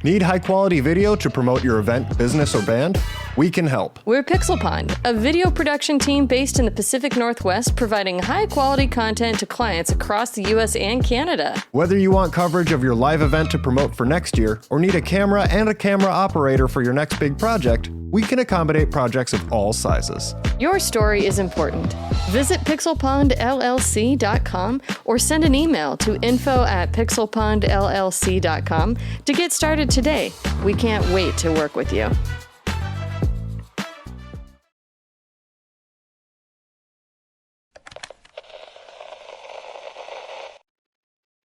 Need high-quality video to promote your event, business, or band? We can help. We're Pixel Pond, a video production team based in the Pacific Northwest, providing high-quality content to clients across the U.S. and Canada. Whether you want coverage of your live event to promote for next year, or need a camera and a camera operator for your next big project, we can accommodate projects of all sizes. Your story is important. Visit pixelpondllc.com or send an email to info@pixelpondllc.com to get started today. We can't wait to work with you.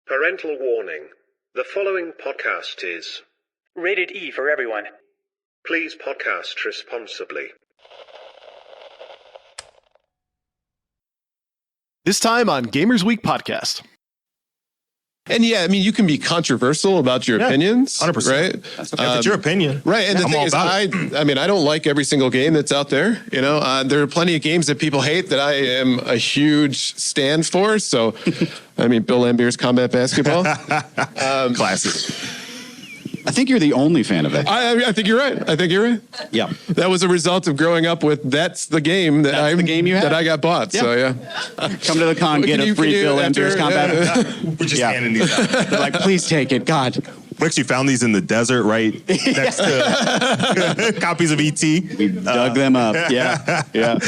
Parental warning. The following podcast is rated E for everyone. Please podcast responsibly. This time on Gamers Week podcast. And yeah, I mean, you can be controversial about your opinions, 100%. right? If it's your opinion. Right. And the thing is, I mean, I don't like every single game that's out there. You know, there are plenty of games that people hate that I am a huge stand for. So, I mean, Bill Lambert's Combat Basketball. Classic. I think you're the only fan of it. I think you're right. Yeah. That was a result of growing up with that's the game that I got bought. Yeah. So yeah. Come to the con, get a free Bill Lambert's Combat. We're just handing these out. Like, please take it. God. We actually found these in the desert right next to copies of E.T. We dug them up. Yeah. Yeah.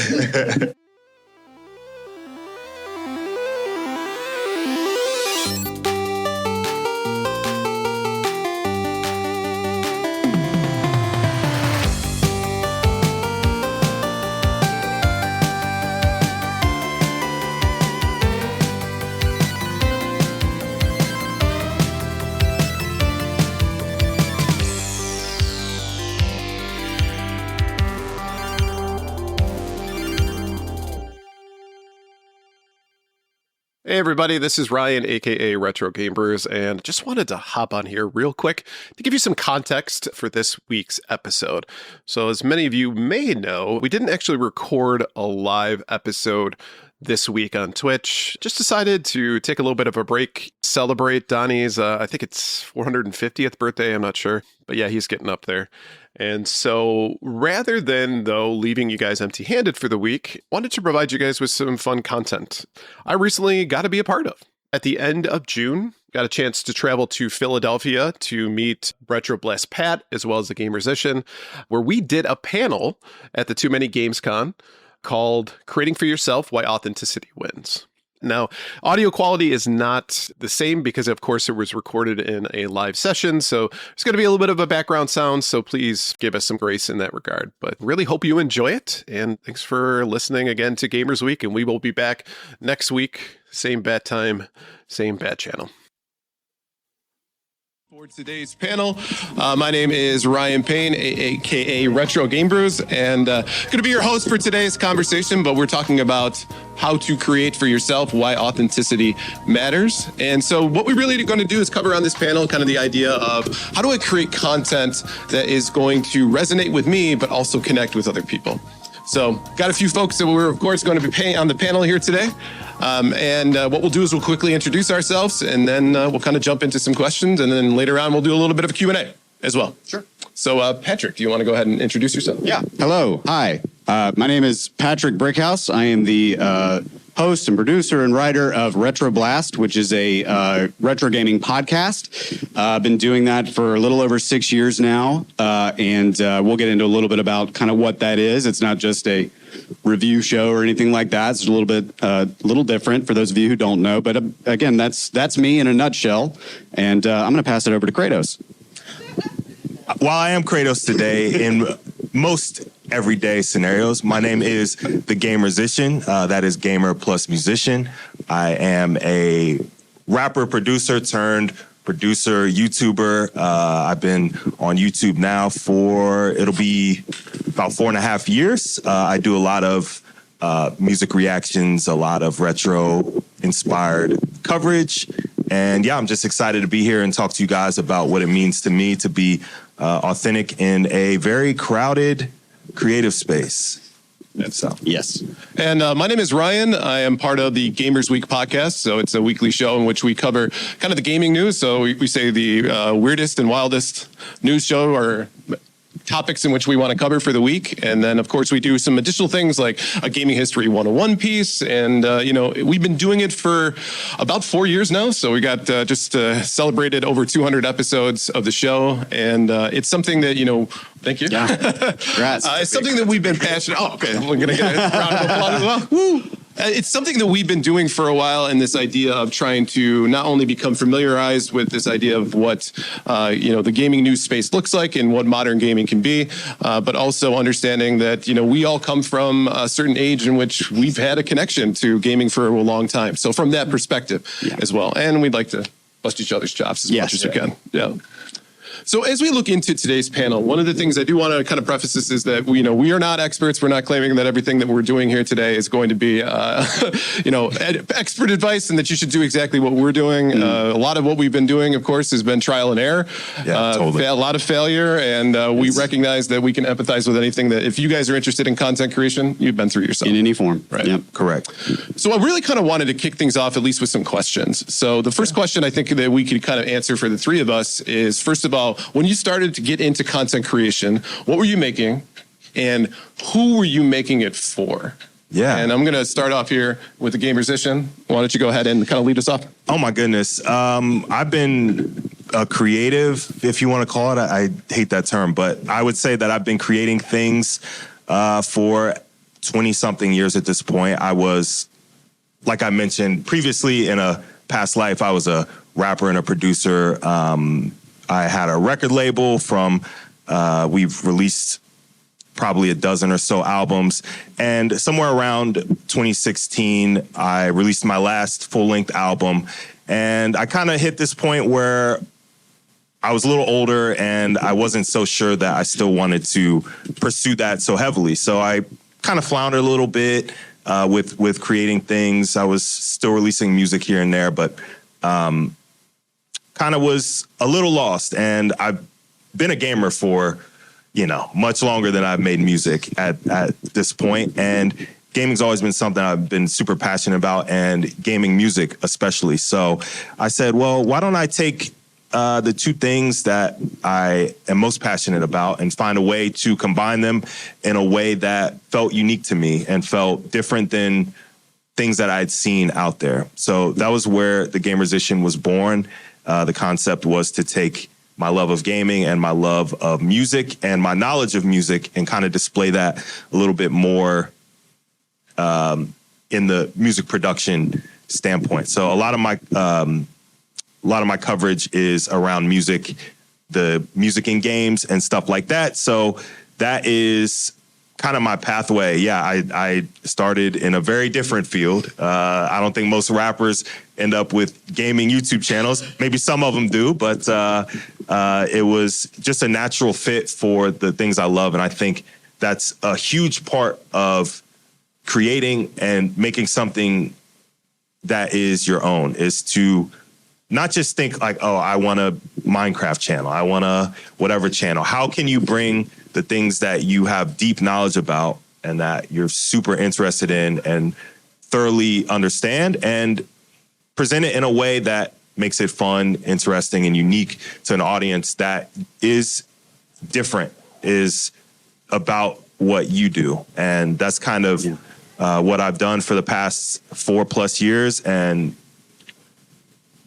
Hey everybody, this is Ryan, aka retrogamebrews, and just wanted to hop on here real quick to give you some context for this week's episode. So as many of you may know, we didn't actually record a live episode this week on Twitch. Just decided to take a little bit of a break, celebrate Donnie's, I think it's 450th birthday, I'm not sure. But yeah, he's getting up there. And so rather than, though, leaving you guys empty-handed for the week, wanted to provide you guys with some fun content I recently got to be a part of. At the end of June, got a chance to travel to Philadelphia to meet retroblastpod as well as the Gamersician, where we did a panel at the TooManyGames Con called Creating for Yourself, Why Authenticity Wins. Now, audio quality is not the same because, of course, it was recorded in a live session, so there's going to be a little bit of a background sound, so please give us some grace in that regard. But really hope you enjoy it, and thanks for listening again to Gamers Week, and we will be back next week, same bat time, same bat channel. For today's panel, my name is Ryan Payne, aka Retro Game Brews, and going to be your host for today's conversation, but we're talking about how to create for yourself, why authenticity matters. And so what we really are going to do is cover on this panel kind of the idea of how do I create content that is going to resonate with me, but also connect with other people. So got a few folks that we're, of course, going to be paying on the panel here today. And what we'll do is we'll quickly introduce ourselves, and then we'll kind of jump into some questions, and then later on we'll do a little bit of a Q&A as well. Sure. So Patrick, do you want to go ahead and introduce yourself? Yeah. Hello. Hi. My name is Patrick Brickhouse. I am the host and producer and writer of Retro Blast, which is a retro gaming podcast. I've been doing that for a little over 6 years now, and we'll get into a little bit about kind of what that is. It's not just a review show or anything like that. It's a little bit little different for those of you who don't know. But again, that's me in a nutshell, and I'm going to pass it over to Kratos. While I am Kratos today, in most everyday scenarios, my name is TheGamersician. That is gamer plus musician. I am a rapper, producer turned producer, YouTuber. I've been on YouTube now it'll be about 4.5 years. I do a lot of music reactions, a lot of retro inspired coverage. And yeah, I'm just excited to be here and talk to you guys about what it means to me to be authentic in a very crowded creative space. So Yes. And my name is Ryan. I am part of the Gamers Week podcast. So it's a weekly show in which we cover kind of the gaming news. So we say the weirdest and wildest news show or topics in which we want to cover for the week. And then, of course, we do some additional things like a Gaming History 101 piece. And, we've been doing it for about 4 years now. So we got just celebrated over 200 episodes of the show. And it's something that, thank you. Yeah. Congrats. It's something that we've been passionate. Oh, okay. We're going to get a round of applause as well. Woo! It's something that we've been doing for a while, and this idea of trying to not only become familiarized with this idea of what the gaming news space looks like and what modern gaming can be, but also understanding that we all come from a certain age in which we've had a connection to gaming for a long time. So from that perspective as well, and we'd like to bust each other's chops as much as we can. Yeah. So as we look into today's panel, one of the things I do want to kind of preface this is that we are not experts. We're not claiming that everything that we're doing here today is going to be, expert advice and that you should do exactly what we're doing. A lot of what we've been doing, of course, has been trial and error. Yeah, totally. A lot of failure, and we recognize that we can empathize with anything that if you guys are interested in content creation, you've been through yourself. In any form. Right. Yep. correct. So I really kind of wanted to kick things off at least with some questions. So the first question I think that we could kind of answer for the three of us is, first of all, when you started to get into content creation, what were you making and who were you making it for? Yeah. And I'm going to start off here with the Gamersician. Why don't you go ahead and kind of lead us off? Oh, my goodness. I've been a creative, if you want to call it. I hate that term, but I would say that I've been creating things for 20-something years at this point. I was, like I mentioned previously, in a past life, I was a rapper and a producer. I had a record label we've released probably a dozen or so albums. And somewhere around 2016, I released my last full-length album. And I kind of hit this point where I was a little older and I wasn't so sure that I still wanted to pursue that so heavily. So I kind of floundered a little bit with creating things. I was still releasing music here and there, but kind of was a little lost. And I've been a gamer for, much longer than I've made music at this point. And gaming's always been something I've been super passionate about, and gaming music especially. So I said, well, why don't I take the two things that I am most passionate about and find a way to combine them in a way that felt unique to me and felt different than things that I'd seen out there. So that was where the Gamersician was born. The concept was to take my love of gaming and my love of music and my knowledge of music and kind of display that a little bit more in the music production standpoint. So a lot of my coverage is around music, the music in games and stuff like that. So that is kind of my pathway. Yeah, I started in a very different field. I don't think most rappers end up with gaming YouTube channels. Maybe some of them do, but it was just a natural fit for the things I love. And I think that's a huge part of creating and making something that is your own, is to not just think like, oh, I want a Minecraft channel, I want a whatever channel. How can you bring the things that you have deep knowledge about and that you're super interested in and thoroughly understand and present it in a way that makes it fun, interesting, and unique to an audience that is different, is about what you do. And that's kind of what I've done for the past 4+ years. And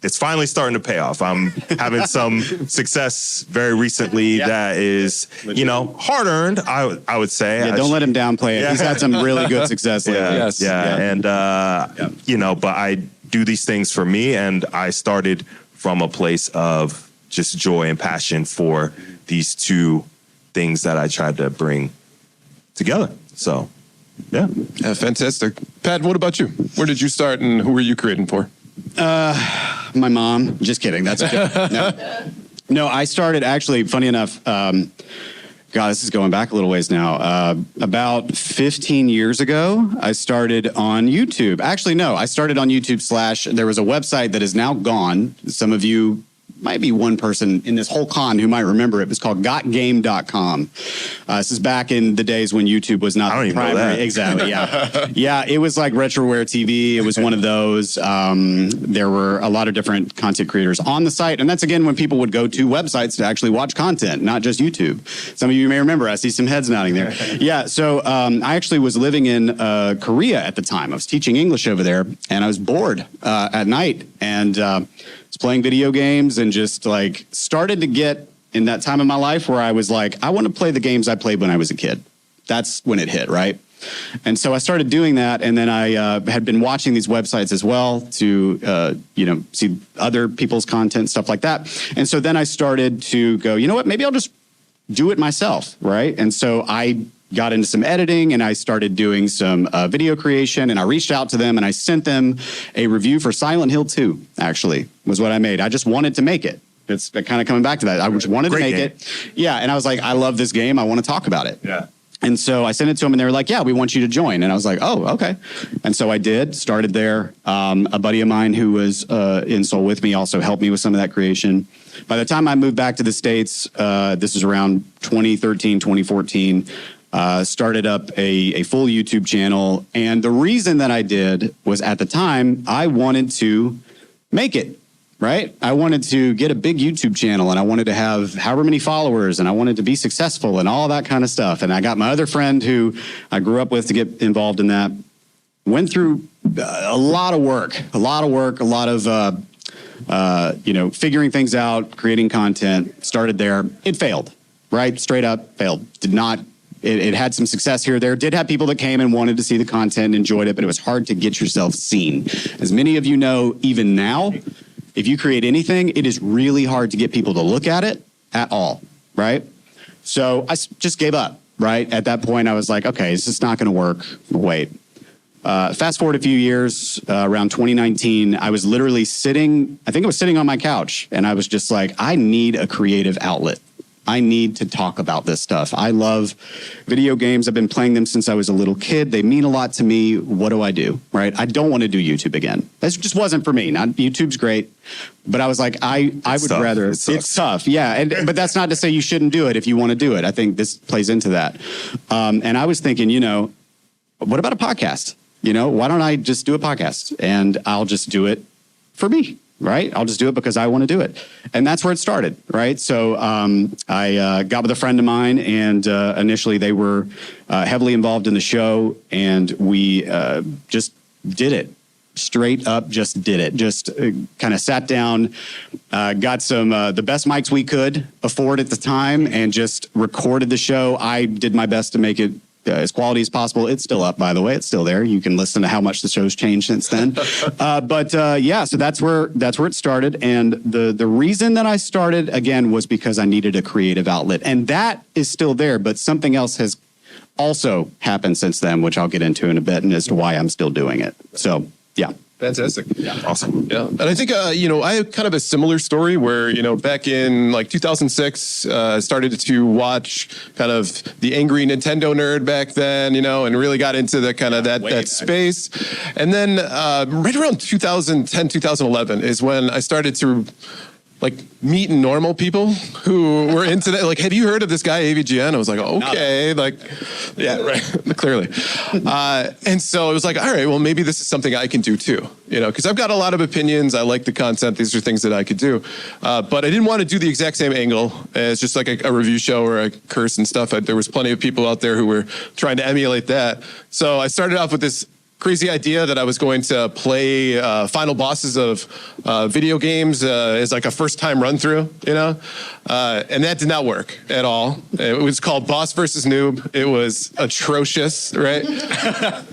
it's finally starting to pay off. I'm having some success very recently that is, hard earned, I would say. Yeah, don't let him downplay it. Yeah. He's had some really good success lately. Yes. Yeah. And, but I do these things for me, and I started from a place of just joy and passion for these two things that I tried to bring together. So, yeah. Fantastic. Pat, what about you? Where did you start and who were you creating for? My mom. Just kidding. That's okay. No, I started actually, funny enough, God, this is going back a little ways now. About 15 years ago, I started on YouTube. Actually, no, I started on YouTube / there was a website that is now gone. Some of you might be one person in this whole con who might remember it. It was called gotgame.com. This is back in the days when YouTube was not the primary. Exactly. Yeah. Yeah. It was like Retroware TV. It was one of those. There were a lot of different content creators on the site. And that's, again, when people would go to websites to actually watch content, not just YouTube. Some of you may remember. I see some heads nodding there. Yeah. So I actually was living in Korea at the time. I was teaching English over there, and I was bored at night, and was playing video games, and just like started to get in that time of my life where I was like, I want to play the games I played when I was a kid. That's when it hit, right? And so I started doing that, and then I had been watching these websites as well to, see other people's content, stuff like that. And so then I started to go, you know what, maybe I'll just do it myself, right? And so I got into some editing, and I started doing some video creation, and I reached out to them, and I sent them a review for Silent Hill 2, actually, was what I made. I just wanted to make it. It's kind of coming back to that. I just wanted to make it. Yeah, and I was like, I love this game. I want to talk about it. Yeah. And so I sent it to them, and they were like, yeah, we want you to join. And I was like, oh, okay. And so I did, started there. A buddy of mine who was in Seoul with me also helped me with some of that creation. By the time I moved back to the States, this is around 2013, 2014, started up a full YouTube channel. And the reason that I did was, at the time, I wanted to make it. Right? I wanted to get a big YouTube channel, and I wanted to have however many followers, and I wanted to be successful and all that kind of stuff. And I got my other friend who I grew up with to get involved in that. Went through a lot of work, a lot of figuring things out, creating content, started there. It failed, right? Straight up failed. Did not. It had some success here or there. Did have people that came and wanted to see the content, enjoyed it, but it was hard to get yourself seen. As many of you know, even now, if you create anything, it is really hard to get people to look at it at all, right? So I just gave up, right? At that point, I was like, okay, this is not going to work. Wait. Fast forward a few years, around 2019, I was literally sitting on my couch, and I was just like, I need a creative outlet. I need to talk about this stuff. I love video games. I've been playing them since I was a little kid. They mean a lot to me. What do I do, right? I don't want to do YouTube again. This just wasn't for me. YouTube's great, but I was like, I would rather. It's tough, yeah. But that's not to say you shouldn't do it if you want to do it. I think this plays into that. And I was thinking, what about a podcast? Why don't I just do a podcast, and I'll just do it for me. Right? I'll just do it because I want to do it. And that's where it started, right? So I got with a friend of mine, and initially they were heavily involved in the show, and we just did it. Straight up just did it. Just kind of sat down, got some the best mics we could afford at the time, and just recorded the show. I did my best to make it as quality as possible. It's still up, by the way. It's still there. You can listen to how much the show's changed since then. So that's where it started. And the reason that I started, again, was because I needed a creative outlet. And that is still there, but something else has also happened since then, which I'll get into in a bit, and as to why I'm still doing it. So, yeah. Fantastic. Yeah. Awesome. Yeah. And I think, I have kind of a similar story where, back in like 2006, I started to watch kind of the angry Nintendo nerd back then, and really got into the kind of that space. And then right around 2010, 2011 is when I started to meeting normal people who were into that. Like, have you heard of this guy, AVGN? I was like, okay, yeah, right, clearly. And so it was like, all right, well, maybe this is something I can do too, because I've got a lot of opinions. I like the content. These are things that I could do. But I didn't want to do the exact same angle as just like a review show where I curse and stuff. There was plenty of people out there who were trying to emulate that. So I started off with this crazy idea that I was going to play final bosses of video games as like a first-time run-through, and that did not work at all. It was called Boss versus Noob. It was atrocious, right?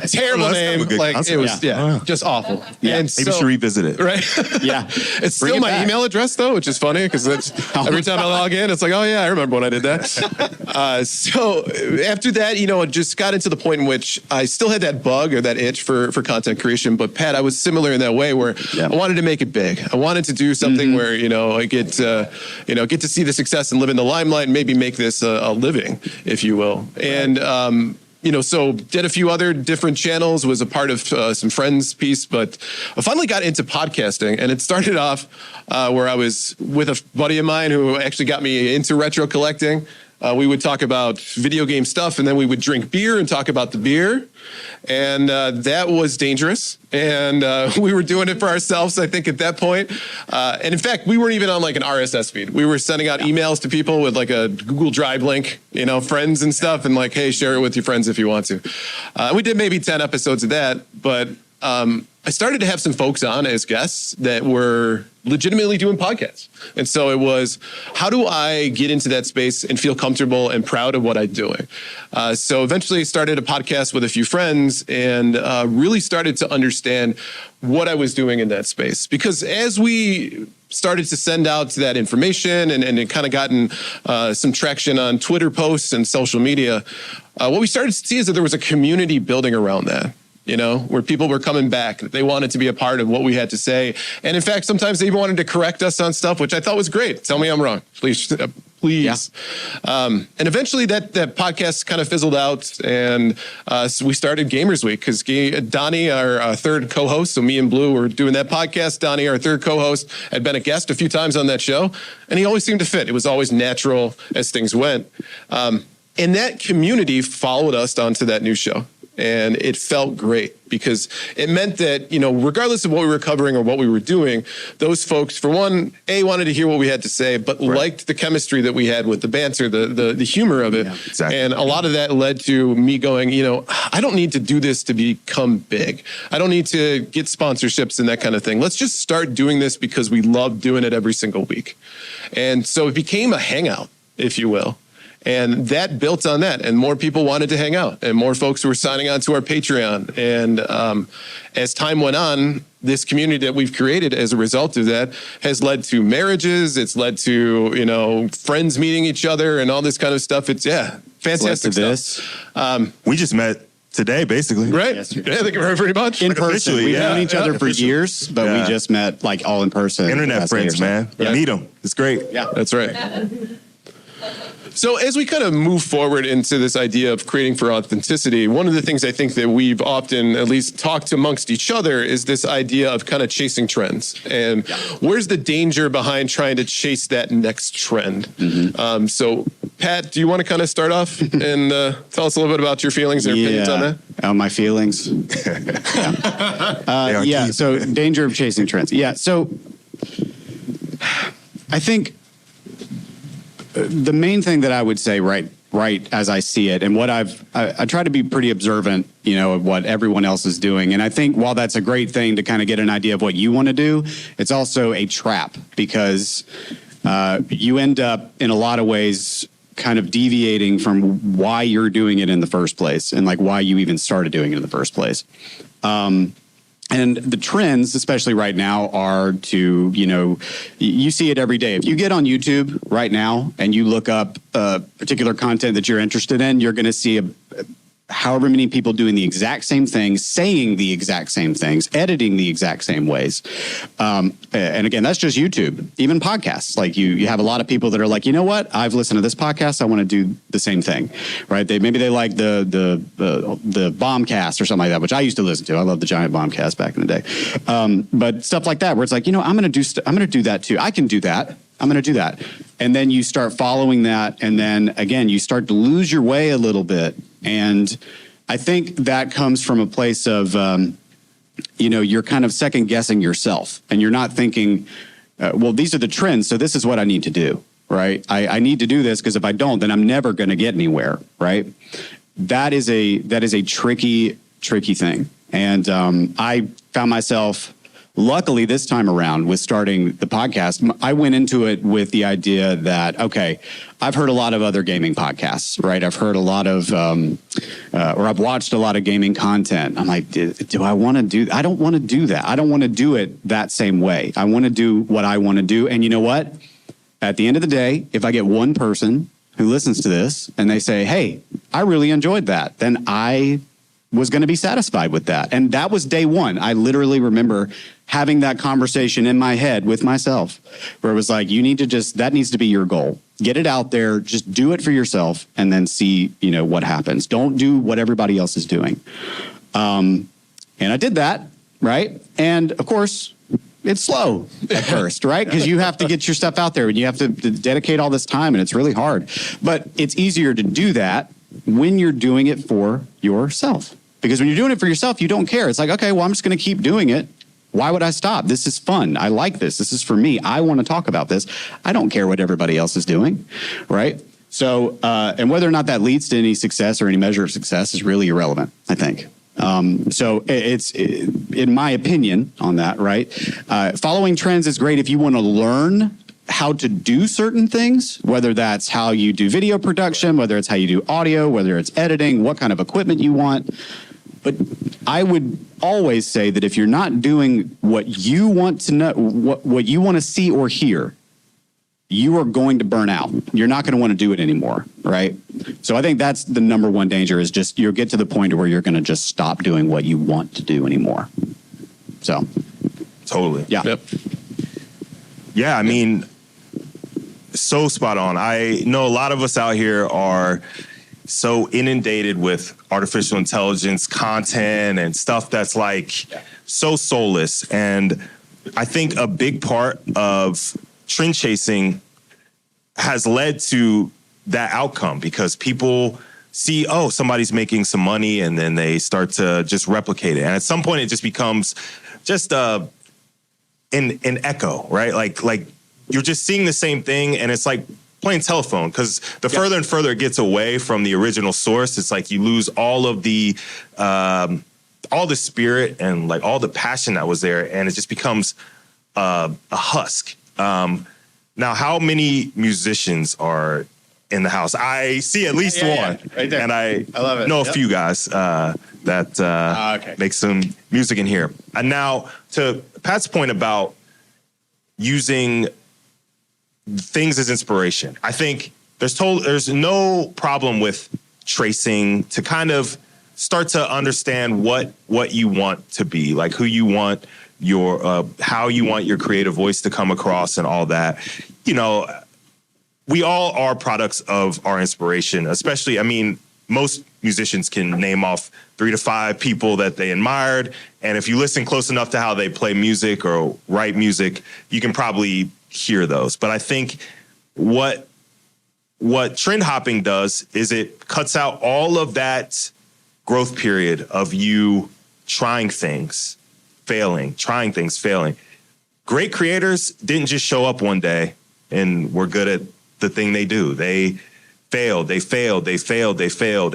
Terrible name. It was just awful. Yeah, and maybe we should revisit it. Right? Yeah. It's still my email address though, which is funny because every time I log in, it's like, oh yeah, I remember when I did that. So after that, it just got into the point in which I still had that bug or that itch for content creation. But Pat, I was similar in that way where I wanted to make it big. I wanted to do something where, I get to see the success and live in the limelight and maybe make this a living, if you will. And So did a few other different channels, was a part of some friends' piece, but I finally got into podcasting, and it started off where I was with a buddy of mine who actually got me into retro collecting. We would talk about video game stuff, and then we would drink beer and talk about the beer. And that was dangerous. And we were doing it for ourselves, I think, at that point. And in fact, we weren't even on like an RSS feed. We were sending out emails to people with like a Google Drive link, friends and stuff, and like, hey, share it with your friends if you want to. We did maybe 10 episodes of that, but I started to have some folks on as guests that were legitimately doing podcasts. And so it was, how do I get into that space and feel comfortable and proud of what I'm doing? So eventually I started a podcast with a few friends and really started to understand what I was doing in that space. Because as we started to send out that information and it kind of gotten some traction on Twitter posts and social media, what we started to see is that there was a community building around that. Where people were coming back, they wanted to be a part of what we had to say. And in fact, sometimes they even wanted to correct us on stuff, which I thought was great. Tell me I'm wrong, please. Yeah. And eventually that podcast kind of fizzled out, and so we started Gamers Week because Donnie, our third co-host, so me and Blue were doing that podcast. Donnie, our third co-host, had been a guest a few times on that show, and he always seemed to fit. It was always natural as things went. And that community followed us onto that new show. And it felt great because it meant that, regardless of what we were covering or what we were doing, those folks, for one, wanted to hear what we had to say, but liked the chemistry that we had with the banter, the humor of it. Yeah, exactly. And a lot of that led to me going, I don't need to do this to become big. I don't need to get sponsorships and that kind of thing. Let's just start doing this because we love doing it every single week. And so it became a hangout, if you will. And that built on that, and more people wanted to hang out, and more folks were signing on to our Patreon. And as time went on, this community that we've created as a result of that has led to marriages. It's led to, friends meeting each other and all this kind of stuff. It's, fantastic stuff. We just met today, basically. Right? Yesterday. Yeah, pretty much. In person. We've known each other for years, but we just met like all in person. Internet friends, man. Yeah. Meet them. It's great. Yeah, that's right. So as we kind of move forward into this idea of creating for authenticity, one of the things I think that we've often at least talked amongst each other is this idea of kind of chasing trends. And where's the danger behind trying to chase that next trend? Mm-hmm. So Pat, do you want to kind of start off and tell us a little bit about your feelings and opinions on that? My feelings. So danger of chasing trends. Yeah. So I think the main thing that I would say right as I see it, and what I try to be pretty observant, of what everyone else is doing. And I think while that's a great thing to kind of get an idea of what you want to do, it's also a trap because you end up in a lot of ways kind of deviating from why you're doing it in the first place and like why you even started doing it in the first place. And the trends, especially right now, are to, you see it every day. If you get on YouTube right now and you look up particular content that you're interested in, you're going to see however many people doing the exact same things, saying the exact same things, editing the exact same ways. And again, that's just YouTube. Even podcasts, like you have a lot of people that are like, you know what? I've listened to this podcast. I want to do the same thing, right? Maybe they like the Bombcast or something like that, which I used to listen to. I love the Giant Bombcast back in the day. But stuff like that, where it's like, I'm going to do that too. I can do that. I'm going to do that. And then you start following that. And then again, you start to lose your way a little bit. And I think that comes from a place of, you're kind of second guessing yourself and you're not thinking, well, these are the trends. So this is what I need to do, right? I need to do this because if I don't, then I'm never going to get anywhere, right? That is a tricky thing. And I found myself, luckily this time around with starting the podcast, I went into it with the idea that, okay, I've heard a lot of other gaming podcasts, right? I've heard a lot of, or I've watched a lot of gaming content. I'm like, do I want to do that? I don't want to do that. I don't want to do it that same way. I want to do what I want to do. And you know what? At the end of the day, if I get one person who listens to this and they say, hey, I really enjoyed that, then I was going to be satisfied with that. And that was day one. I literally remember having that conversation in my head with myself where it was like, that needs to be your goal. Get it out there, just do it for yourself and then see, what happens. Don't do what everybody else is doing. And I did that, right? And of course, it's slow at first, right? Because you have to get your stuff out there and you have to dedicate all this time and it's really hard. But it's easier to do that when you're doing it for yourself. Because when you're doing it for yourself, you don't care. It's like, okay, well, I'm just going to keep doing it. Why would I stop? This is fun. I like this. This is for me. I want to talk about this. I don't care what everybody else is doing, right? So, and whether or not that leads to any success or any measure of success is really irrelevant, I think. So it's in my opinion on that, right? Following trends is great if you want to learn how to do certain things, whether that's how you do video production, whether it's how you do audio, whether it's editing, what kind of equipment you want. But I would always say that if you're not doing what you want to know, what you want to see or hear, you are going to burn out. You're not going to want to do it anymore, right? So I think that's the number one danger is just you'll get to the point where you're going to just stop doing what you want to do anymore. So. Totally. Yeah. Yep. Yeah, I mean, so spot on. I know a lot of us out here are so inundated with artificial intelligence content and stuff that's like so soulless. And I think a big part of trend chasing has led to that outcome because people see, oh, somebody's making some money and then they start to just replicate it. And at some point it just becomes just an echo, right? Like you're just seeing the same thing and it's like playing telephone because the further and further it gets away from the original source, it's like you lose all of the spirit and like all the passion that was there and it just becomes a husk. Now, how many musicians are in the house? I see at least one. Right there. And I love it. Know a few guys that make some music in here. And now, to Pat's point about using things as inspiration, I think there's no problem with tracing to kind of start to understand what you want to be, like who you want your how you want your creative voice to come across and all that. We all are products of our inspiration, especially, I mean, most musicians can name off 3 to 5 people that they admired. And if you listen close enough to how they play music or write music, you can probably hear those. But I think what trend hopping does is it cuts out all of that growth period of you trying things, failing. Great creators didn't just show up one day and were good at the thing they do. They failed.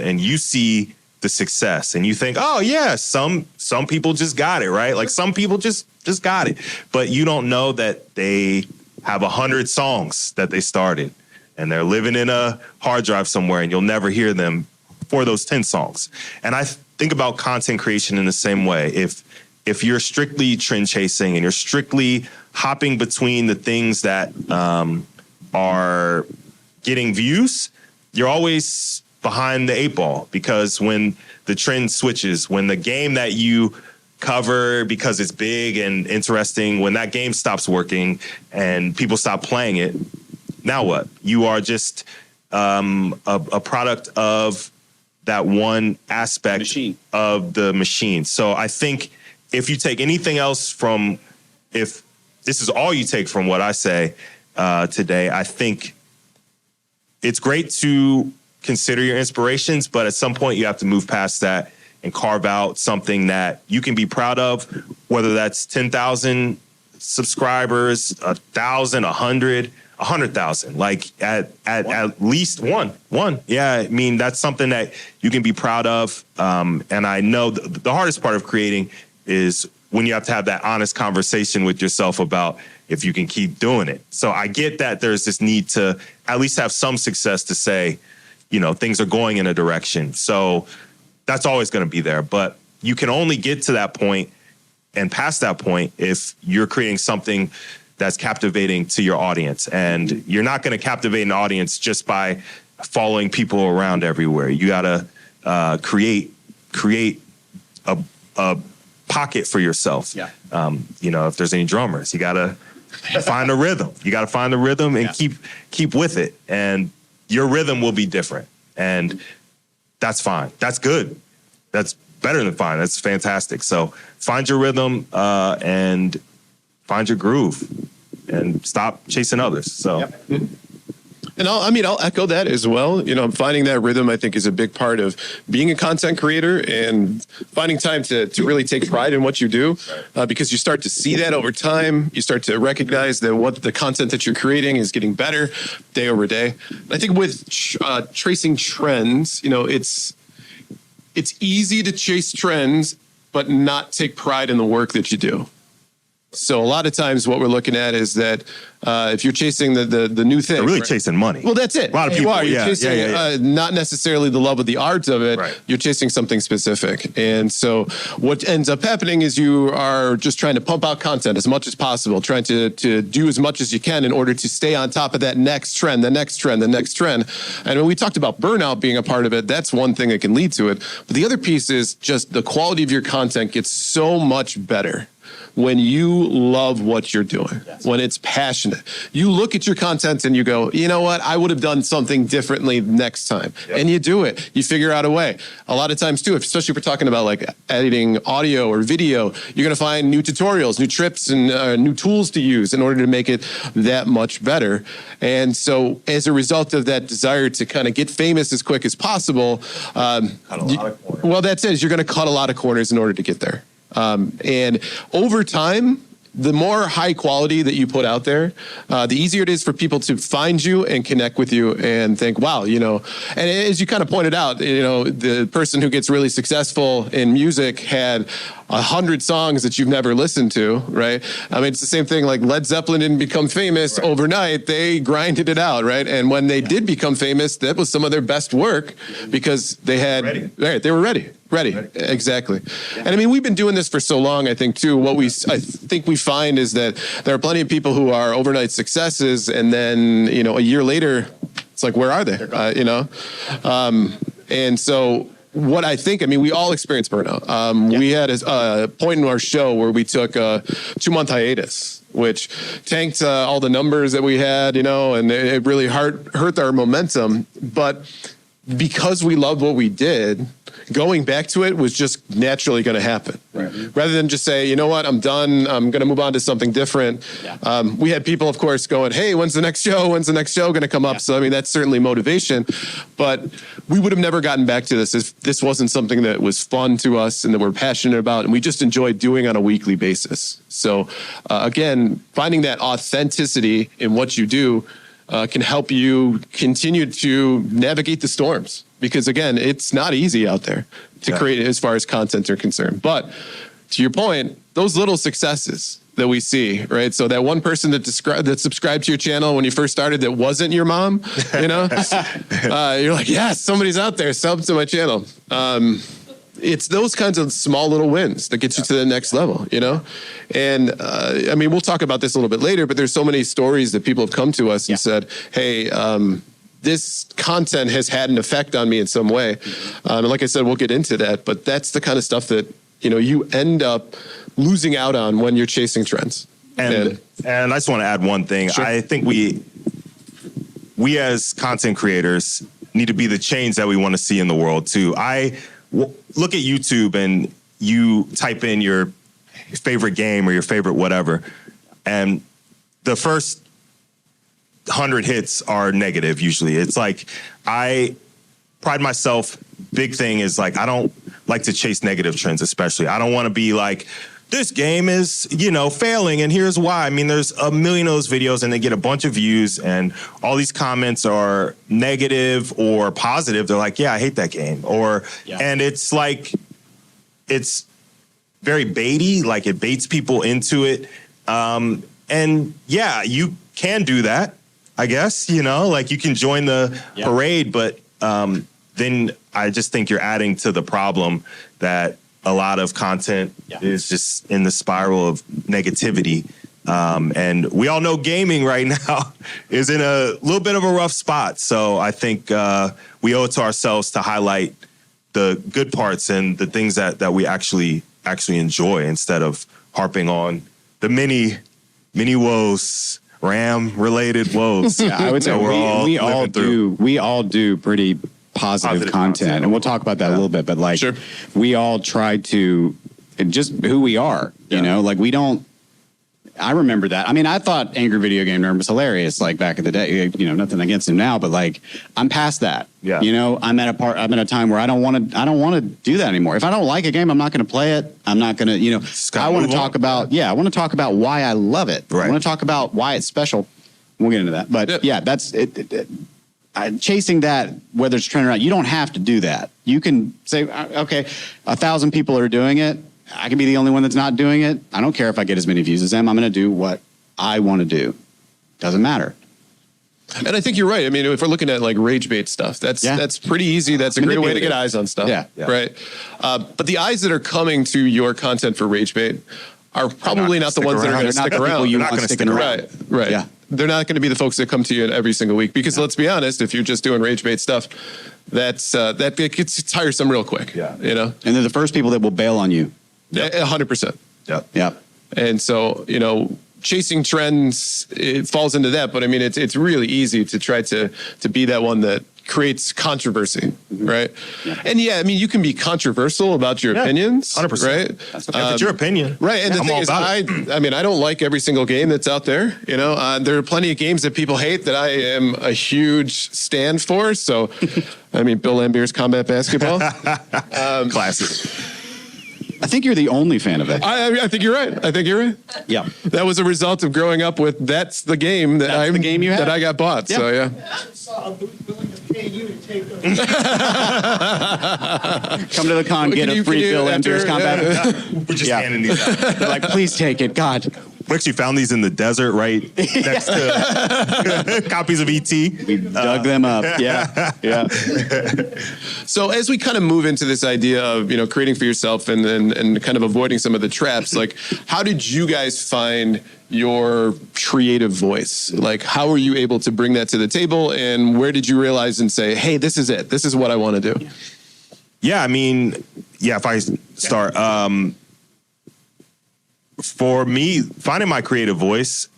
And you see the success and you think, oh yeah, some people just got it, right? Like some people just got it. But you don't know that they have 100 songs that they started and they're living in a hard drive somewhere and you'll never hear them for those 10 songs. And I think about content creation in the same way. If you're strictly trend chasing and you're strictly hopping between the things that are getting views, you're always behind the 8 ball because when the trend switches, when the game that you cover because it's big and interesting, when that game stops working and people stop playing it, now what? You are just a product of that one aspect of the machine. So I think if you take anything else from, if this is all you take from what I say today, I think it's great to consider your inspirations, but at some point you have to move past that and carve out something that you can be proud of, whether that's 10,000 subscribers, 1,000, 100, 100,000, like at least one. Yeah, I mean, that's something that you can be proud of. And I know the hardest part of creating is when you have to have that honest conversation with yourself about if you can keep doing it. So I get that there's this need to at least have some success to say, things are going in a direction. So that's always going to be there. But you can only get to that point and past that point if you're creating something that's captivating to your audience. And you're not going to captivate an audience just by following people around everywhere. You got to create a pocket for yourself. Yeah. You know, if there's any drummers, you got to find a rhythm. You got to find the rhythm and keep with it. And your rhythm will be different. And that's fine. That's good. That's better than fine. That's fantastic. So find your rhythm and find your groove and stop chasing others. So. Yep. And I'll echo that as well. You know, finding that rhythm, I think, is a big part of being a content creator and finding time to really take pride in what you do, because you start to see that over time. You start to recognize that what the content that you're creating is getting better day over day. I think with tracing trends, you know, it's easy to chase trends, but not take pride in the work that you do. So a lot of times what we're looking at is that if you're chasing the new thing. They're really chasing money. Well, that's it. A lot of people You're chasing not necessarily the love of the art of it. Right. You're chasing something specific. And so what ends up happening is you are just trying to pump out content as much as possible, trying to do as much as you can in order to stay on top of that next trend, the next trend, the next trend. And when we talked about burnout being a part of it, that's one thing that can lead to it. But the other piece is just the quality of your content gets so much better when you love what you're doing, when it's passionate. You look at your content and you go, you know what, I would have done something differently next time. Yep. And you do it. You figure out a way. A lot of times too, especially if we're talking about like editing audio or video, you're gonna find new tutorials, new tricks, and new tools to use in order to make it that much better. And so as a result of that desire to kind of get famous as quick as possible, cut a lot of corners. Well, that's it, is you're gonna cut a lot of corners in order to get there. And over time, the more high quality that you put out there, the easier it is for people to find you and connect with you and think, wow, you know, and as you kind of pointed out, you know, the person who gets really successful in music had 100 songs that you've never listened to, right? I mean, it's the same thing, like Led Zeppelin didn't become famous overnight. They grinded it out, right? And when they did become famous, that was some of their best work because they had, they were ready. Exactly. And I mean, we've been doing this for so long, I think, too. What I think we find is that there are plenty of people who are overnight successes, and then, you know, a year later, it's like, where are they? You know? And so what I think, I mean, we all experience burnout. We had a point in our show where we took a 2-month hiatus, which tanked all the numbers that we had, you know, and it really hurt our momentum. But because we loved what we did, going back to it was just naturally going to happen. Right. Rather than just say, you know what, I'm done, I'm going to move on to something different. Yeah. We had people, of course, going, hey, when's the next show? When's the next show going to come up? So, I mean, that's certainly motivation. But we would have never gotten back to this if this wasn't something that was fun to us and that we're passionate about and we just enjoy doing on a weekly basis. So, again, finding that authenticity in what you do can help you continue to navigate the storms. Because again, it's not easy out there to create as far as content are concerned. But to your point, those little successes that we see, right? So that one person that subscribed to your channel when you first started that wasn't your mom, you know, you're like, yes, somebody's out there, sub to my channel. It's those kinds of small little wins that get you to the next level, you know? And I mean, we'll talk about this a little bit later, but there's so many stories that people have come to us and said, hey, this content has had an effect on me in some way. And like I said, we'll get into that, but that's the kind of stuff that, you know, you end up losing out on when you're chasing trends. And I just want to add one thing. Sure. I think we as content creators need to be the change that we want to see in the world too. Look at YouTube and you type in your favorite game or your favorite whatever, and the first 100 hits are negative usually. It's like, I pride myself, big thing is like, I don't like to chase negative trends especially. I don't want to be like, this game is, you know, failing and here's why. I mean, there's a million of those videos and they get a bunch of views and all these comments are negative or positive. They're like, yeah, I hate that game. And it's like, it's very baity, like it baits people into it. And yeah, you can do that, I guess, you know, like you can join the parade, but then I just think you're adding to the problem that a lot of content is just in the spiral of negativity. And we all know gaming right now is in a little bit of a rough spot. So I think we owe it to ourselves to highlight the good parts and the things that we actually actually enjoy instead of harping on the many woes, RAM related woes. Yeah, I would say we all do pretty positive content, and we'll talk about that a little bit. But like, we all try to just who we are. You know, like we don't. I remember that. I mean, I thought Angry Video Game Nerd was hilarious, like back in the day. You know, nothing against him now, but like, I'm past that. Yeah. You know, I'm at a time where I don't want to do that anymore. If I don't like a game, I'm not going to play it. I'm not going to, you know. I want to talk about. Yeah, I want to talk about why I love it. Right. I want to talk about why it's special. We'll get into that, but yeah, that's it. Chasing that, whether it's trending around, you don't have to do that. You can say, okay, 1,000 people are doing it. I can be the only one that's not doing it. I don't care if I get as many views as them. I'm going to do what I want to do. Doesn't matter. And I think you're right. I mean, if we're looking at like rage bait stuff, that's pretty easy. That's a great way to get eyes on stuff. Yeah. Right. But the eyes that are coming to your content for rage bait are probably not the ones that are going to stick around. You're not going to stick around. Right. Yeah. They're not going to be the folks that come to you every single week because let's be honest, if you're just doing rage bait stuff, that gets tiresome real quick. Yeah. You know, and they're the first people that will bail on you. 100%. Yeah. And so, you know, chasing trends, it falls into that. But I mean, it's really easy to try to be that one that creates controversy, right? Yeah. And I mean, you can be controversial about your opinions, 100%. Right? If it's your opinion, right? And the thing is, I mean, I don't like every single game that's out there. You know, there are plenty of games that people hate that I am a huge stand for. So, I mean, Bill Lambier's Combat Basketball, classic. I think you're the only fan of it. I think you're right. Yeah, that was a result of growing up with. That's the game that I got bought. Yeah. So yeah. I'm willing to pay you to take those. Come to the con, get a free Bill Lambier's Combat. We're just handing these out. They're like, please take it, God. We actually found these in the desert right next to copies of E.T. We dug them up. Yeah. So as we kind of move into this idea of, you know, creating for yourself and kind of avoiding some of the traps, like how did you guys find your creative voice? Like how were you able to bring that to the table and where did you realize and say, hey, this is it. This is what I want to do? Yeah, I mean, if I start, for me, finding my creative voice,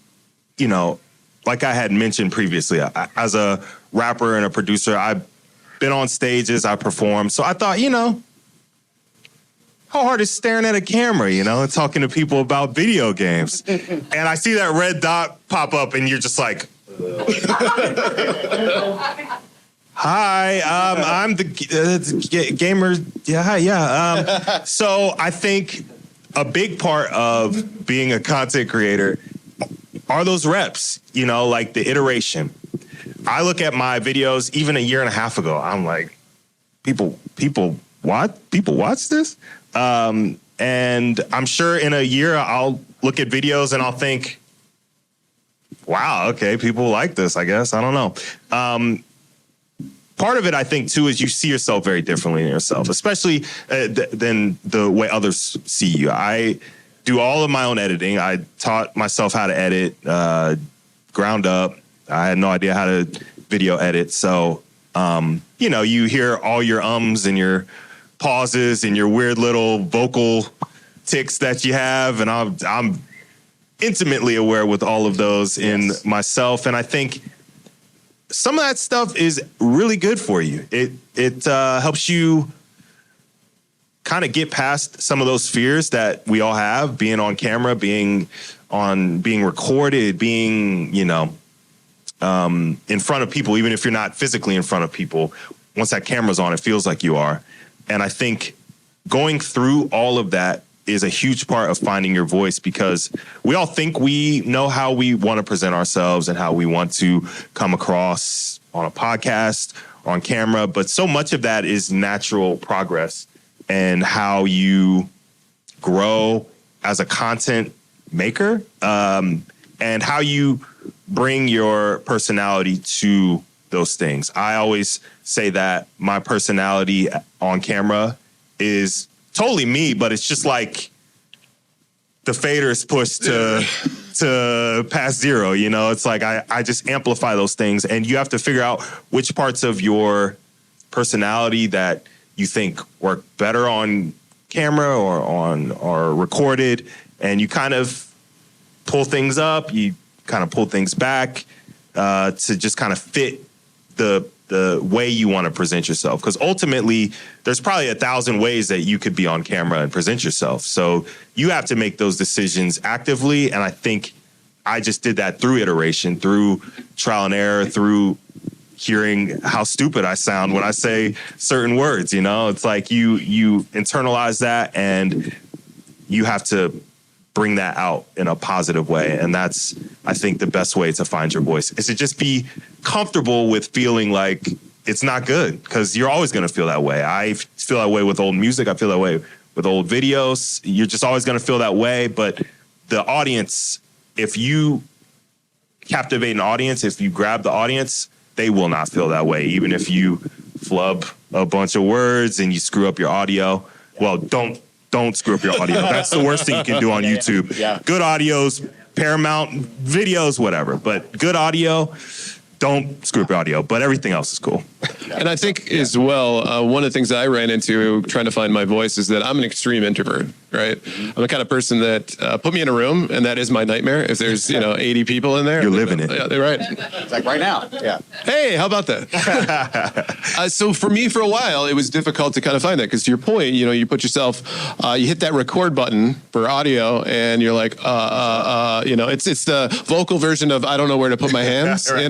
you know, like I had mentioned previously, as a rapper and a producer, I've been on stages, I performed. So I thought, you know, how hard is staring at a camera, you know, and talking to people about video games? And I see that red dot pop up and you're just like, hi, I'm the gamer. Yeah, hi, yeah. So I think a big part of being a content creator are those reps, you know, like the iteration. I look at my videos even a year and a half ago. I'm like, people watch this? And I'm sure in a year I'll look at videos and I'll think, wow, okay, people like this, I guess. I don't know. Part of it, I think, too, is you see yourself very differently in yourself, especially than the way others see you. I do all of my own editing. I taught myself how to edit ground up. I had no idea how to video edit. So, you know, you hear all your ums and your pauses and your weird little vocal tics that you have. And I'm intimately aware with all of those in myself. And I think some of that stuff is really good for you. It helps you kind of get past some of those fears that we all have, being on camera, being recorded, being, you know, in front of people, even if you're not physically in front of people. Once that camera's on, it feels like you are. And I think going through all of that is a huge part of finding your voice, because we all think we know how we want to present ourselves and how we want to come across on a podcast, on camera, but so much of that is natural progress and how you grow as a content maker, and how you bring your personality to those things. I always say that my personality on camera is totally me, but it's just like the fader is pushed to past zero, you know? It's like I just amplify those things, and you have to figure out which parts of your personality that you think work better on camera or recorded, and you kind of pull things up, you kind of pull things back to just kind of fit the way you want to present yourself. Because ultimately, there's probably 1,000 ways that you could be on camera and present yourself. So you have to make those decisions actively. And I think I just did that through iteration, through trial and error, through hearing how stupid I sound when I say certain words. You know, it's like you internalize that and you have to bring that out in a positive way. And that's, I think, the best way to find your voice is to just be comfortable with feeling like it's not good, because you're always going to feel that way. I feel that way with old music. I feel that way with old videos. You're just always going to feel that way. But the audience, if you captivate an audience, if you grab the audience, they will not feel that way. Even if you flub a bunch of words and you screw up your audio. Well, don't screw up your audio. That's the worst thing you can do on YouTube. Yeah. Good audios, Paramount videos, whatever. But good audio, don't screw up your audio. But everything else is cool. And I think as well, one of the things that I ran into trying to find my voice is that I'm an extreme introvert, right? I'm the kind of person that put me in a room and that is my nightmare. If there's, 80 people in there. You're living it. Yeah, they're right. It's like right now. Yeah. Hey, how about that? So for me, for a while, it was difficult to kind of find that because to your point, you put yourself, you hit that record button for audio and you're like, it's the vocal version of I don't know where to put my hands, right.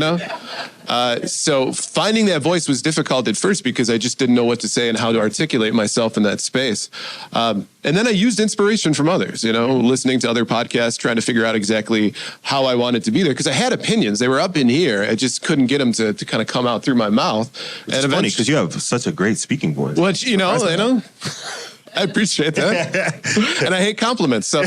So finding that voice was difficult at first because I just didn't know what to say and how to articulate myself in that space. And then I used inspiration from others, listening to other podcasts, trying to figure out exactly how I wanted to be there. Because I had opinions. They were up in here. I just couldn't get them to kind of come out through my mouth. It's funny because you have such a great speaking voice. Which, I appreciate that. And I hate compliments. So.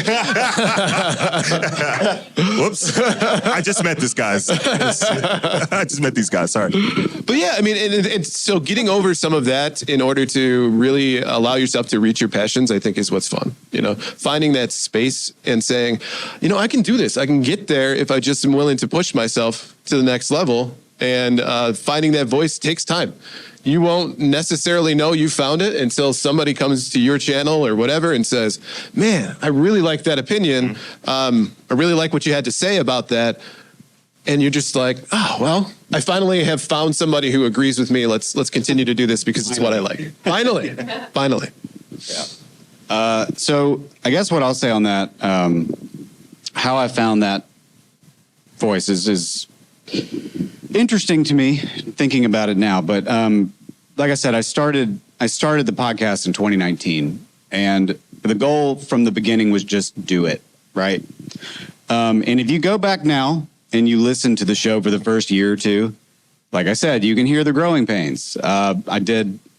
Whoops. I just met this guys. I just met these guys. Sorry. But yeah, I mean, and so getting over some of that in order to really allow yourself to reach your passions, I think is what's fun. Finding that space and saying, I can do this. I can get there if I just am willing to push myself to the next level. And finding that voice takes time. You won't necessarily know you found it until somebody comes to your channel or whatever and says, man, I really like that opinion. I really like what you had to say about that. And you're just like, oh, well, I finally have found somebody who agrees with me. Let's continue to do this because it's what I like. Finally. Yeah. So I guess what I'll say on that, how I found that voice is interesting to me thinking about it now. But like I said, I started the podcast in 2019, and the goal from the beginning was just do it, right? And if you go back now and you listen to the show for the first year or two, like I said, you can hear the growing pains. I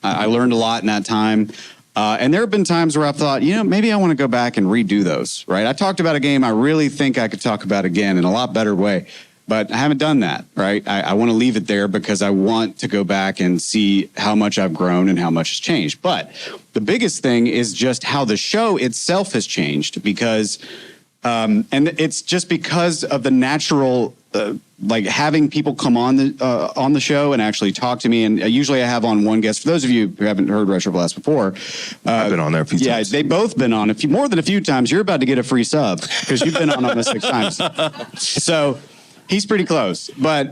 learned a lot in that time. And there have been times where I've thought, maybe I want to go back and redo those, right? I talked about a game I really think I could talk about again in a lot better way. But I haven't done that, right? I want to leave it there because I want to go back and see how much I've grown and how much has changed. But the biggest thing is just how the show itself has changed because, and it's just because of the natural, like having people come on the show and actually talk to me. And usually I have on one guest. For those of you who haven't heard Retro Blast before, I've been on there a few times. Yeah, they both been on more than a few times. You're about to get a free sub because you've been on almost 6 times. So. He's pretty close, but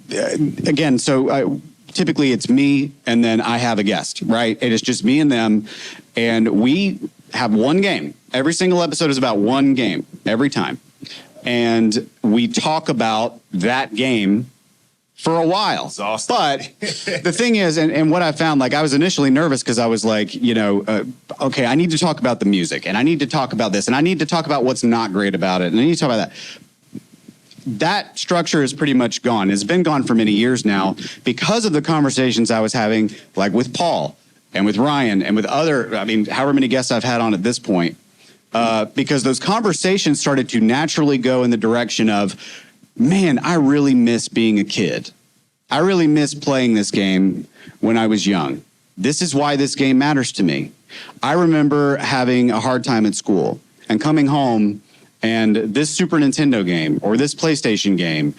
again, so typically it's me and then I have a guest, right? It is just me and them, and we have one game. Every single episode is about one game every time, and we talk about that game for a while. Exhausting. But the thing is, and what I found, like I was initially nervous because I was like, okay, I need to talk about the music, and I need to talk about this, and I need to talk about what's not great about it, and I need to talk about that. That structure is pretty much gone. It's been gone for many years now because of the conversations I was having, like with Paul and with Ryan and with however many guests I've had on at this point, because those conversations started to naturally go in the direction of, man, I really miss being a kid. I really miss playing this game when I was young. This is why this game matters to me. I remember having a hard time at school and coming home, and this Super Nintendo game or this PlayStation game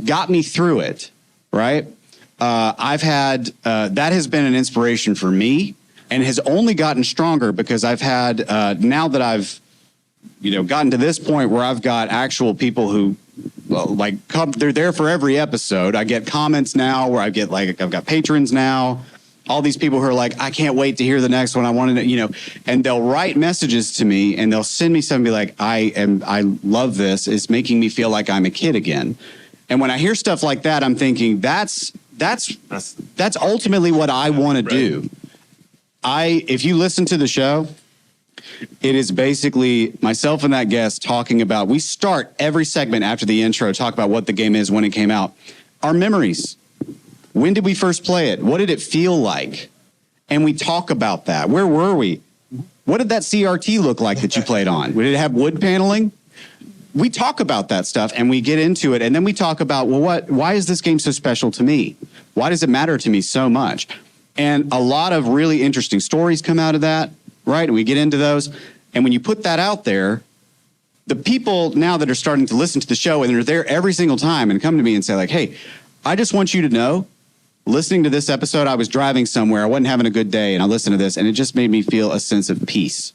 got me through it, right? I've had, that has been an inspiration for me and has only gotten stronger because I've had, now that I've, gotten to this point where I've got actual people who they're there for every episode. I get comments now where I've got patrons now, all these people who are like, I can't wait to hear the next one. I want to, and they'll write messages to me and they'll send me something, be like, I love this. It's making me feel like I'm a kid again. And when I hear stuff like that, I'm thinking that's ultimately what I want to do. If you listen to the show, it is basically myself and that guest talking about, we start every segment after the intro, talk about what the game is, when it came out, our memories. When did we first play it? What did it feel like? And we talk about that. Where were we? What did that CRT look like that you played on? Did it have wood paneling? We talk about that stuff and we get into it. And then we talk about, why is this game so special to me? Why does it matter to me so much? And a lot of really interesting stories come out of that, right? And we get into those. And when you put that out there, the people now that are starting to listen to the show and they're there every single time and come to me and say like, hey, I just want you to know, listening to this episode, I was driving somewhere, I wasn't having a good day, and I listened to this, and it just made me feel a sense of peace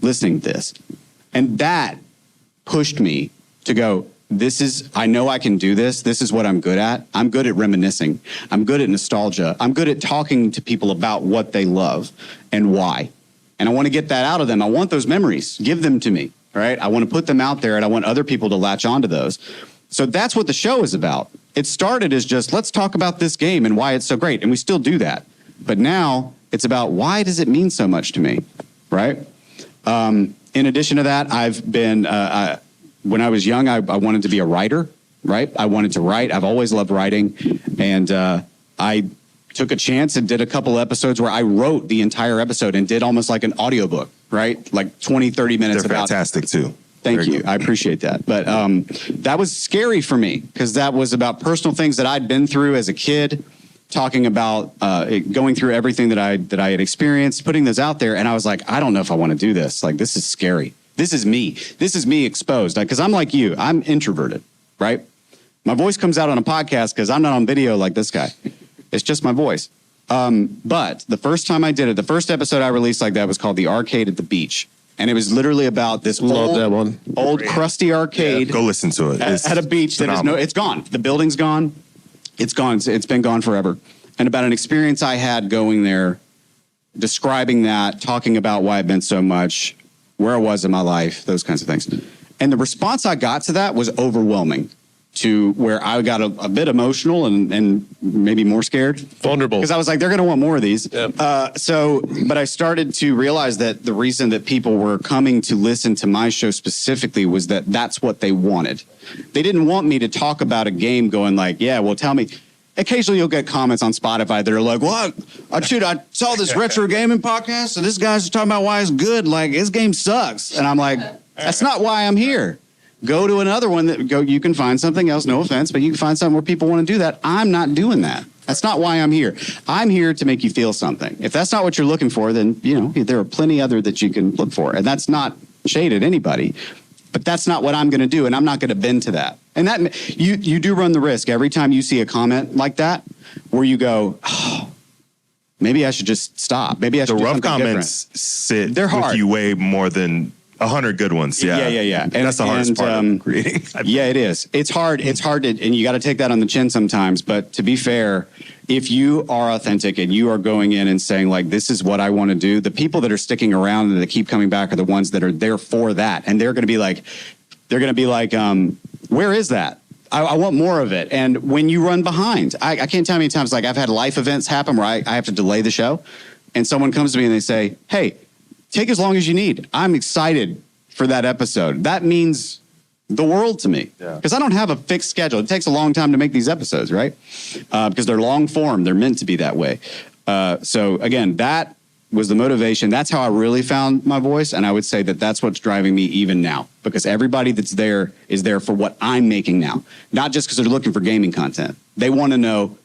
listening to this. And that pushed me to go, I know I can do this. This is what I'm good at. I'm good at reminiscing. I'm good at nostalgia. I'm good at talking to people about what they love and why. And I want to get that out of them. I want those memories. Give them to me, right? I want to put them out there, and I want other people to latch onto those. So that's what the show is about. It started as just, let's talk about this game and why it's so great. And we still do that. But now it's about, why does it mean so much to me, right? In addition to that, I've been, when I was young, I wanted to be a writer, right? I wanted to write. I've always loved writing. And I took a chance and did a couple episodes where I wrote the entire episode and did almost like an audiobook, right? Like 20, 30 minutes. They're fantastic too. Thank you. I appreciate that. But that was scary for me because that was about personal things that I'd been through as a kid, talking about going through everything that I had experienced, putting those out there. And I was like, I don't know if I want to do this. Like, this is scary. This is me. This is me exposed. Because I'm like you. I'm introverted, right? My voice comes out on a podcast because I'm not on video like this guy. It's just my voice. But the first time I did it, the first episode I released like that was called The Arcade at the Beach. And it was literally about this old crusty arcade. Yeah, go listen to it. At a beach that is it's gone. The building's gone. It's gone. It's been gone forever. And about an experience I had going there, describing that, talking about why it meant so much, where I was in my life, those kinds of things. And the response I got to that was overwhelming, to where I got a bit emotional and maybe more scared. Vulnerable. Because I was like, they're going to want more of these. Yep. But I started to realize that the reason that people were coming to listen to my show specifically was that that's what they wanted. They didn't want me to talk about a game going like, yeah, well, tell me. Occasionally you'll get comments on Spotify that are like, well, I saw this retro gaming podcast and this guy's talking about why it's good. Like, his game sucks. And I'm like, that's not why I'm here. Go to another one you can find something else, no offense, but you can find something where people want to do that. I'm not doing that. That's not why I'm here. I'm here to make you feel something. If that's not what you're looking for, then, there are plenty other that you can look for. And that's not shade at anybody, but that's not what I'm going to do. And I'm not going to bend to that. And that you do run the risk every time you see a comment like that, where you go, oh, maybe I should just stop. Maybe I should do something different. The rough comments sit with you way more than 100 good ones. Yeah. And that's the hardest part of creating. Yeah, it is. It's hard. And you got to take that on the chin sometimes. But to be fair, if you are authentic and you are going in and saying like, this is what I want to do, the people that are sticking around and that keep coming back are the ones that are there for that. And they're going to be like, where is that? I want more of it. And when you run behind, I can't tell how many times, like I've had life events happen where I have to delay the show and someone comes to me and they say, hey, take as long as you need. I'm excited for that episode. That means the world to me because I don't have a fixed schedule. It takes a long time to make these episodes, right? Because they're long form. They're meant to be that way. So again, that was the motivation. That's how I really found my voice. And I would say that that's what's driving me even now, because everybody that's there is there for what I'm making now, not just because they're looking for gaming content. They want to know,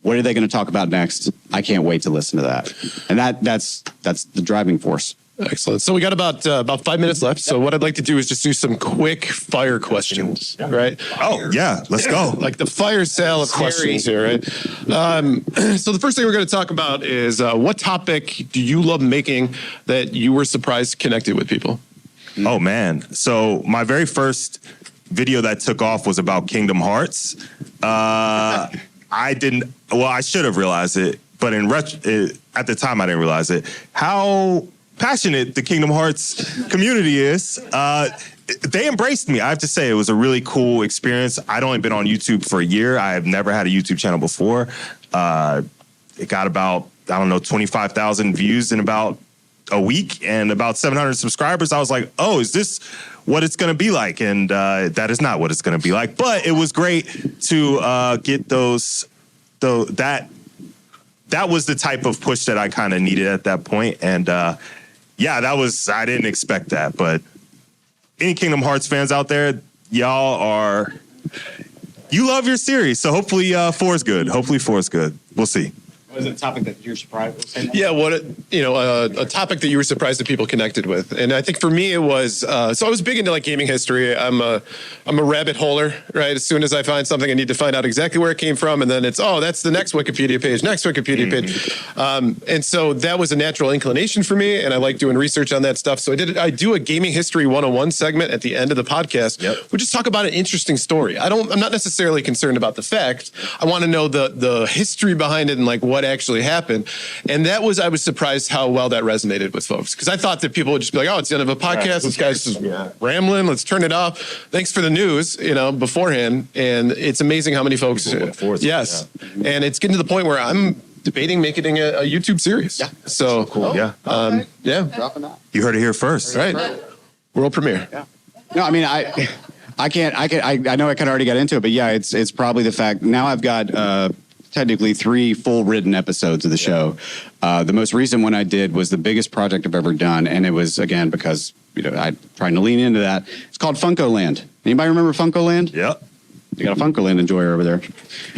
what are they going to talk about next? I can't wait to listen to that. And that's the driving force. Excellent. So we got about 5 minutes left. So what I'd like to do is just do some quick fire questions, right? Oh, yeah. Let's go. Like the fire sale of questions here, right? So the first thing we're going to talk about is what topic do you love making that you were surprised connected with people? Oh, man. So my very first video that took off was about Kingdom Hearts. I should have realized it, but at the time I didn't realize it. How passionate the Kingdom Hearts community is. They embraced me. I have to say, it was a really cool experience. I'd only been on YouTube for a year. I have never had a YouTube channel before. It got about, 25,000 views in about a week and about 700 subscribers. I was like, oh, is this what it's going to be like? And that is not what it's going to be like. But it was great to get those, that was the type of push that I kind of needed at that point. And I didn't expect that. But any Kingdom Hearts fans out there, you love your series. So hopefully 4 is good. We'll see. Was it a topic that you're surprised with? Yeah, a topic that you were surprised that people connected with. And I think for me it was, so I was big into like gaming history. I'm a rabbit holer, right? As soon as I find something, I need to find out exactly where it came from. And then it's, that's the next Wikipedia page. And so that was a natural inclination for me. And I like doing research on that stuff. So I do a gaming history 101 segment at the end of the podcast. Yep. We just talk about an interesting story. I'm not necessarily concerned about the fact. I want to know the history behind it and like what actually happened. And I was surprised how well that resonated with folks. Because I thought that people would just be like, it's the end of a podcast. Right. This guy's just rambling. Let's turn it off. Thanks for the news, beforehand. And it's amazing how many folks. Yes. Yeah. And it's getting to the point where I'm debating making a YouTube series. Yeah. So cool. Yeah. Dropping that. You heard it here first. Right. World premiere. Yeah. No, I mean, I know I kind of already got into it, but yeah, it's probably the fact now I've got, technically 3 full written episodes of the show. The most recent one I did was the biggest project I've ever done. And it was, again, because, I'm trying to lean into that. It's called Funko Land. Anybody remember Funko Land? Yep. You got a Funko Land enjoyer over there.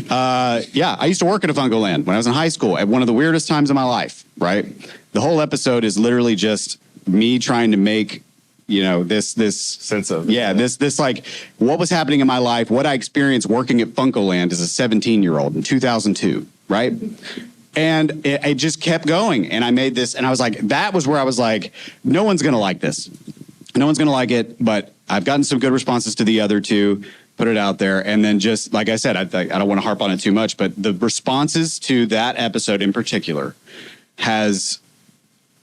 I used to work at a Funko Land when I was in high school at one of the weirdest times of my life, right? The whole episode is literally just me trying to make this sense of this like what was happening in my life, what I experienced working at Funko Land as a 17-year-old in 2002, right? And it just kept going, and I made this, and I was like, that was where I was like, no one's gonna like this, no one's gonna like it, but I've gotten some good responses to the other 2. Put it out there, and then just like I said, I don't want to harp on it too much, but the responses to that episode in particular has.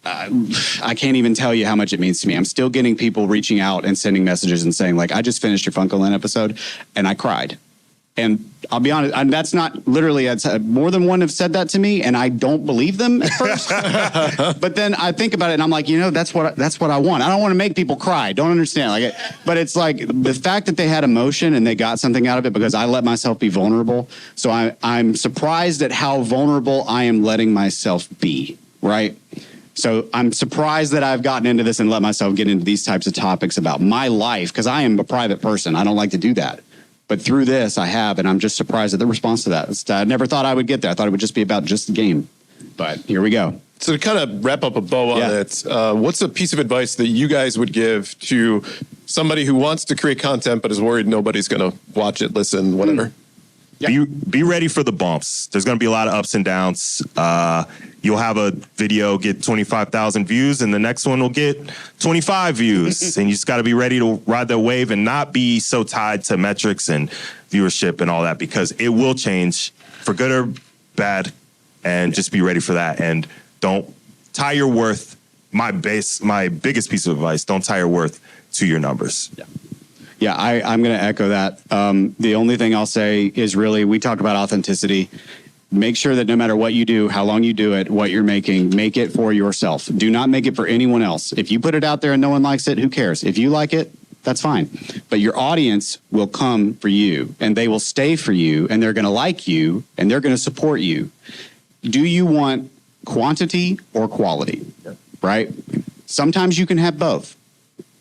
I can't even tell you how much it means to me. I'm still getting people reaching out and sending messages and saying, like, I just finished your Funko Land episode and I cried. And I'll be honest, and that's not literally, more than one have said that to me, and I don't believe them at first. But then I think about it and I'm like, that's what I want. I don't want to make people cry. Don't understand. But it's like the fact that they had emotion and they got something out of it because I let myself be vulnerable. So I'm surprised at how vulnerable I am letting myself be, right? So I'm surprised that I've gotten into this and let myself get into these types of topics about my life because I am a private person. I don't like to do that. But through this, I have, and I'm just surprised at the response to that. I never thought I would get there. I thought it would just be about just the game. But here we go. So to kind of wrap up a bow on it, what's a piece of advice that you guys would give to somebody who wants to create content but is worried nobody's going to watch it, listen, whatever? Be ready for the bumps. There's going to be a lot of ups and downs. You'll have a video get 25,000 views and the next one will get 25 views. And you just got to be ready to ride the wave and not be so tied to metrics and viewership and all that, because it will change for good or bad, and just be ready for that. And don't tie your worth. My biggest piece of advice, don't tie your worth to your numbers. Yeah, I'm going to echo that. The only thing I'll say is really, we talk about authenticity. Make sure that no matter what you do, how long you do it, what you're making, make it for yourself. Do not make it for anyone else. If you put it out there and no one likes it, who cares? If you like it, that's fine. But your audience will come for you, and they will stay for you, and they're going to like you, and they're going to support you. Do you want quantity or quality? Right? Sometimes you can have both.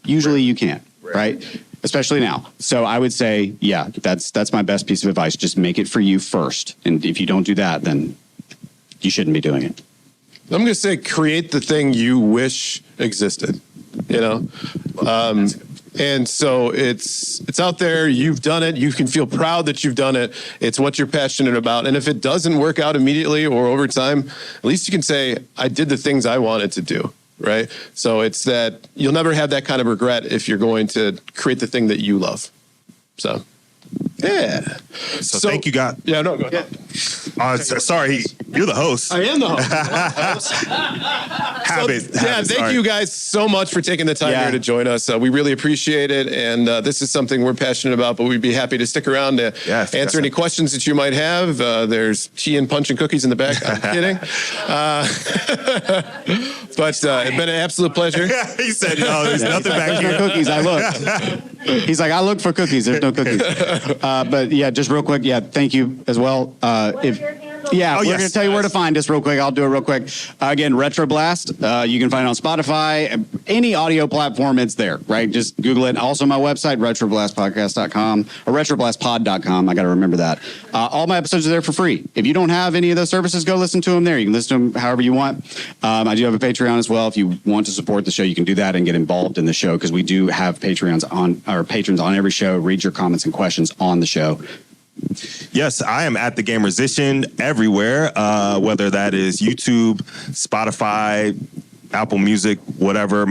Usually you can't, right? Especially now. So I would say, that's my best piece of advice. Just make it for you first. And if you don't do that, then you shouldn't be doing it. I'm going to say create the thing you wish existed, you know? And so it's out there. You've done it. You can feel proud that you've done it. It's what you're passionate about. And if it doesn't work out immediately or over time, at least you can say, I did the things I wanted to do. Right. So it's that you'll never have that kind of regret if you're going to create the thing that you love. So, yeah. So thank you, guys. Yeah, no, go ahead. Sorry, you're the host. I am the host. Thank you guys so much for taking the time here to join us. We really appreciate it. And this is something we're passionate about, but we'd be happy to stick around to answer any questions that you might have. There's tea and punch and cookies in the back. I'm kidding. But it's been an absolute pleasure. He said, no, there's nothing back here. No cookies. I looked. He's like, I looked for cookies. There's no cookies. But yeah, just real quick. Yeah, thank you as well. We're going to tell you where to find us real quick. I'll do it real quick. Again, Retroblast. You can find it on Spotify. Any audio platform, it's there, right? Just Google it. Also, my website, retroblastpodcast.com or retroblastpod.com. I got to remember that. All my episodes are there for free. If you don't have any of those services, go listen to them there. You can listen to them however you want. I do have a Patreon as well. If you want to support the show, you can do that and get involved in the show because we do have patrons on every show. Read your comments and questions on the show. Yes, I am at TheGamersician everywhere, whether that is YouTube, Spotify, Apple Music, whatever.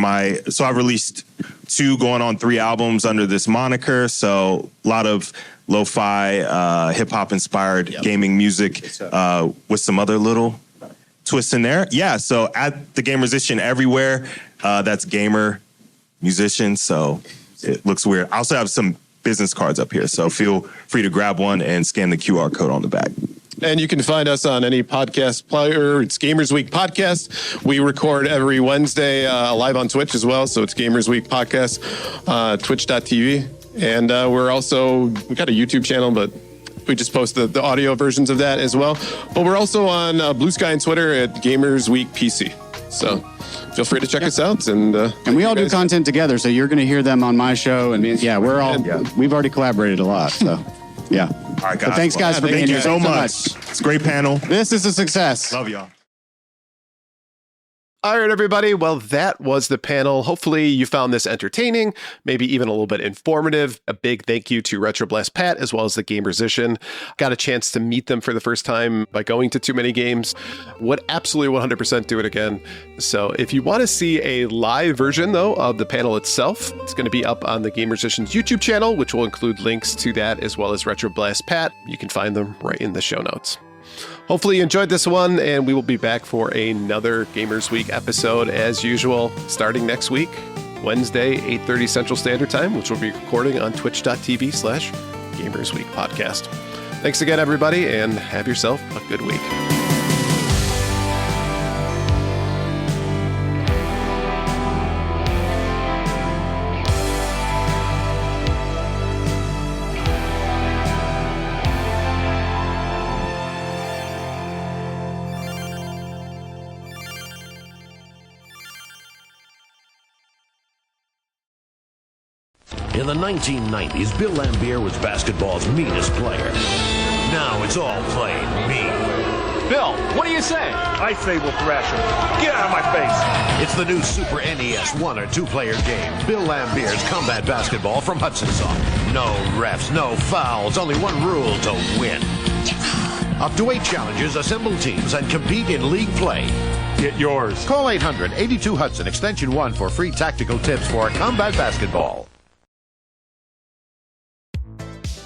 So I've released 2 going on 3 albums under this moniker. So a lot of lo-fi, hip-hop inspired gaming music with some other little twists in there. Yeah, so at TheGamersician everywhere. That's gamer, musician, so it looks weird. I also have some business cards up here, so feel free to grab one and scan the QR code on the back. And you can find us on any podcast player. It's Gamers Week Podcast. We record every Wednesday live on Twitch as well, so it's Gamers Week Podcast, twitch.tv. And we got a YouTube channel, but we just post the audio versions of that as well. But we're also on Blue Sky and Twitter at Gamers Week PC. So feel free to check us out. And we all do content together, so you're going to hear them on my show. And we've already collaborated a lot. So, yeah. All right, guys. So thanks, guys, for being here so much. It's a great panel. This is a success. Love y'all. All right, everybody. Well, that was the panel. Hopefully you found this entertaining, maybe even a little bit informative. A big thank you to Retroblast Pat, as well as the Gamersician. Got a chance to meet them for the first time by going to TooManyGames. Would absolutely 100% do it again. So if you want to see a live version, though, of the panel itself, it's going to be up on the Gamersician's YouTube channel, which will include links to that, as well as Retroblast Pat. You can find them right in the show notes. Hopefully you enjoyed this one, and we will be back for another Gamers Week episode as usual, starting next week, Wednesday, 8:30 Central Standard Time, which we'll be recording on twitch.tv/Gamers Week Podcast. Thanks again, everybody, and have yourself a good week. In the 1990s, Bill Laimbeer was basketball's meanest player. Now it's all plain mean. Bill, what do you say? I say we'll thrash him. Get out of my face. It's the new Super NES 1 or 2 player game, Bill Laimbeer's Combat Basketball from Hudson Soft. No refs, no fouls, only one rule to win. Up to 8 challenges, assemble teams, and compete in league play. Get yours. Call 800-82-HUDSON, extension 1 for free tactical tips for Combat Basketball.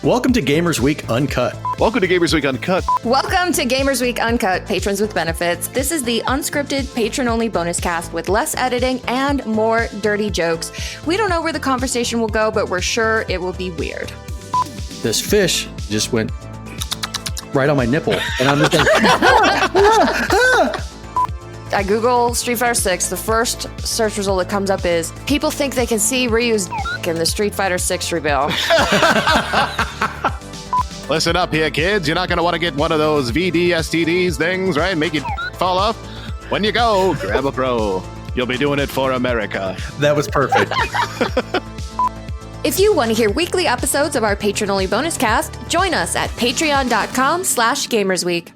Welcome to Gamers Week Uncut. Welcome to Gamers Week Uncut. Welcome to Gamers Week Uncut, patrons with benefits. This is the unscripted, patron-only bonus cast with less editing and more dirty jokes. We don't know where the conversation will go, but we're sure it will be weird. This fish just went right on my nipple, and I'm just like, I Google Street Fighter 6. The first search result that comes up is people think they can see Ryu's in the Street Fighter 6 reveal. Listen up here, kids. You're not going to want to get one of those VD-STDs things, right? Make it fall off. When you go, grab a pro. You'll be doing it for America. That was perfect. If you want to hear weekly episodes of our patron-only bonus cast, join us at patreon.com/gamersweek.